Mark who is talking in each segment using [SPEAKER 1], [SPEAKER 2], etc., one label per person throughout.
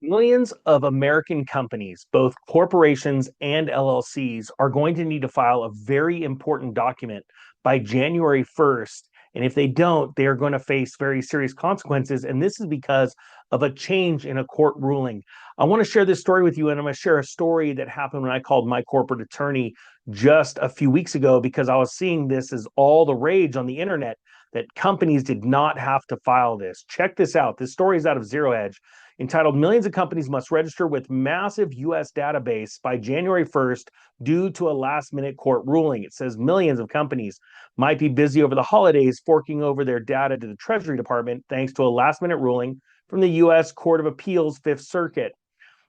[SPEAKER 1] Millions of American companies, both corporations and LLCs, are going to need to file a very important document by January 1st. And if they don't, they are going to face very serious consequences. And this is because of a change in a court ruling. I want to share this story with you, and I'm going to share a story that happened when I called my corporate attorney just a few weeks ago because I was seeing this as all the rage on the internet that companies did not have to file this. Check this out. This story is out of Zero Hedge entitled Millions of Companies Must Register with Massive US Database by January 1st due to a last minute court ruling. It says millions of companies might be busy over the holidays forking over their data to the Treasury Department thanks to a last minute ruling from the US Court of Appeals Fifth Circuit.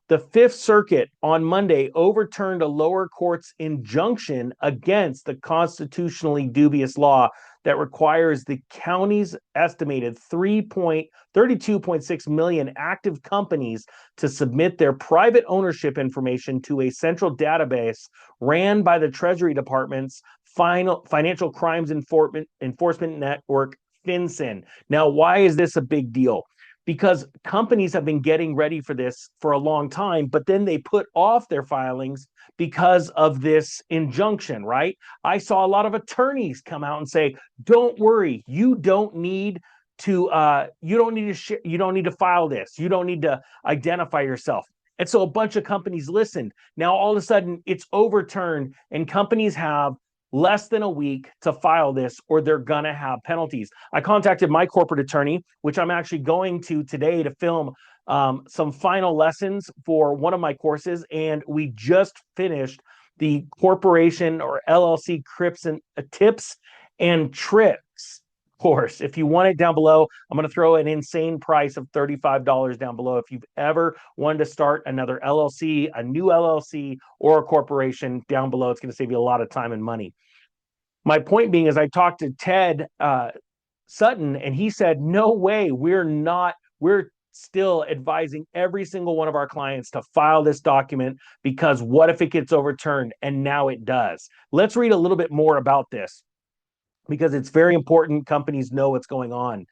[SPEAKER 1] The Fifth Circuit on Monday overturned a lower court's injunction against the constitutionally dubious law that requires the county's estimated 32.6 million active companies to submit their private ownership information to a central database ran by the Treasury Department's Financial Crimes Enforcement Network, FinCEN. Now, why is this a big deal? Because companies have been getting ready for this for a long time, but then they put off their filings because of this injunction, right? I saw a lot of attorneys come out and say, "Don't worry, you don't need to file this. You don't need to identify yourself." And so a bunch of companies listened. Now all of a sudden it's overturned, and companies have less than a week to file this or they're going to have penalties. I contacted my corporate attorney, which I'm actually going to today to film some final lessons for one of my courses. And we just finished the corporation or LLC tips and tricks course. If you want it down below, I'm going to throw an insane price of $35 down below. If you've ever wanted to start another LLC, a new LLC, or a corporation, down below, it's going to save you a lot of time and money. My point being is I talked to Ted Sutton, and he said, no way, we're still advising every single one of our clients to file this document because what if it gets overturned? And now it does. Let's read a little bit more about this because it's very important companies know what's going on.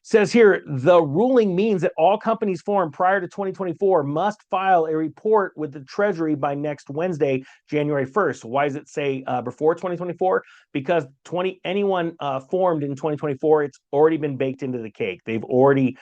[SPEAKER 1] Says here, the ruling means that all companies formed prior to 2024 must file a report with the Treasury by next Wednesday, January 1st. Why does it say before 2024? Because anyone formed in 2024, it's already been baked into the cake. They've already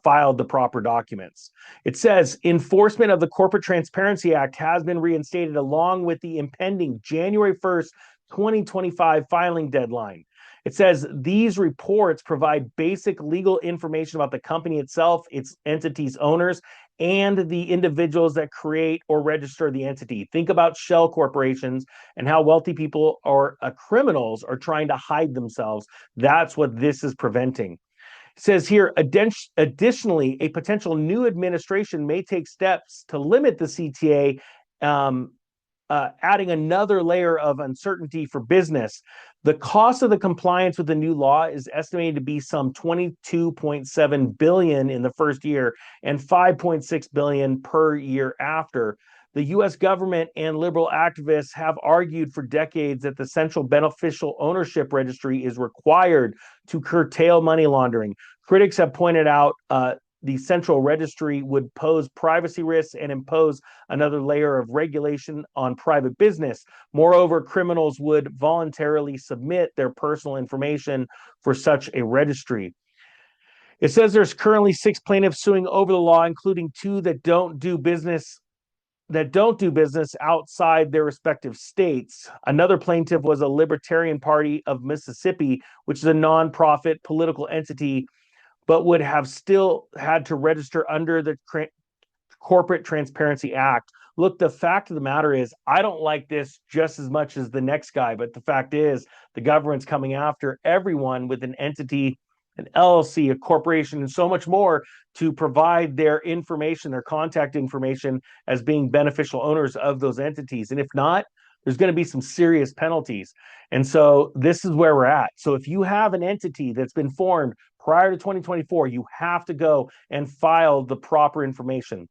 [SPEAKER 1] filed the proper documents. It says enforcement of the Corporate Transparency Act has been reinstated along with the impending January 1st, 2025 filing deadline. It says these reports provide basic legal information about the company itself, its entity's owners, and the individuals that create or register the entity. Think about shell corporations and how wealthy people or criminals are trying to hide themselves. That's what this is preventing. It says here, additionally, a potential new administration may take steps to limit the CTA, adding another layer of uncertainty for business. The cost of the compliance with the new law is estimated to be some 22.7 billion in the first year and 5.6 billion per year after. The US government and liberal activists have argued for decades that the Central Beneficial Ownership Registry is required to curtail money laundering. Critics have pointed out the central registry would pose privacy risks and impose another layer of regulation on private business. Moreover, criminals would voluntarily submit their personal information for such a registry. It says there's currently 6 plaintiffs suing over the law, including 2 that don't do business outside their respective states. Another plaintiff was a Libertarian Party of Mississippi, which is a nonprofit political entity, but would have still had to register under the Corporate Transparency Act. Look, the fact of the matter is, I don't like this just as much as the next guy, but the fact is, the government's coming after everyone with an entity, an LLC, a corporation, and so much more to provide their information, their contact information as being beneficial owners of those entities. And if not, there's going to be some serious penalties. And so this is where we're at. So if you have an entity that's been formed prior to 2024, you have to go and file the proper information.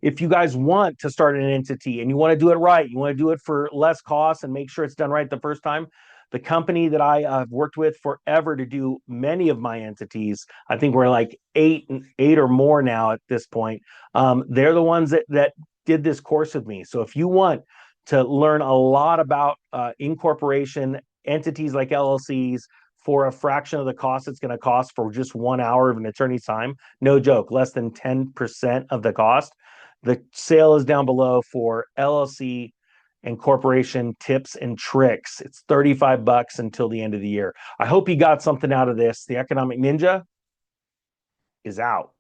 [SPEAKER 1] If you guys want to start an entity and you want to do it right, you want to do it for less cost and make sure it's done right the first time, The company that I have worked with forever to do many of my entities, I think we're like eight or more now at this point. They're the ones that did this course with me. So if you want to learn a lot about incorporation, entities like LLCs, for a fraction of the cost it's going to cost for just 1 hour of an attorney's time, no joke, less than 10% of the cost. The sale is down below for LLC and corporation tips and tricks. It's $35 until the end of the year. I hope you got something out of this. The Economic Ninja is out.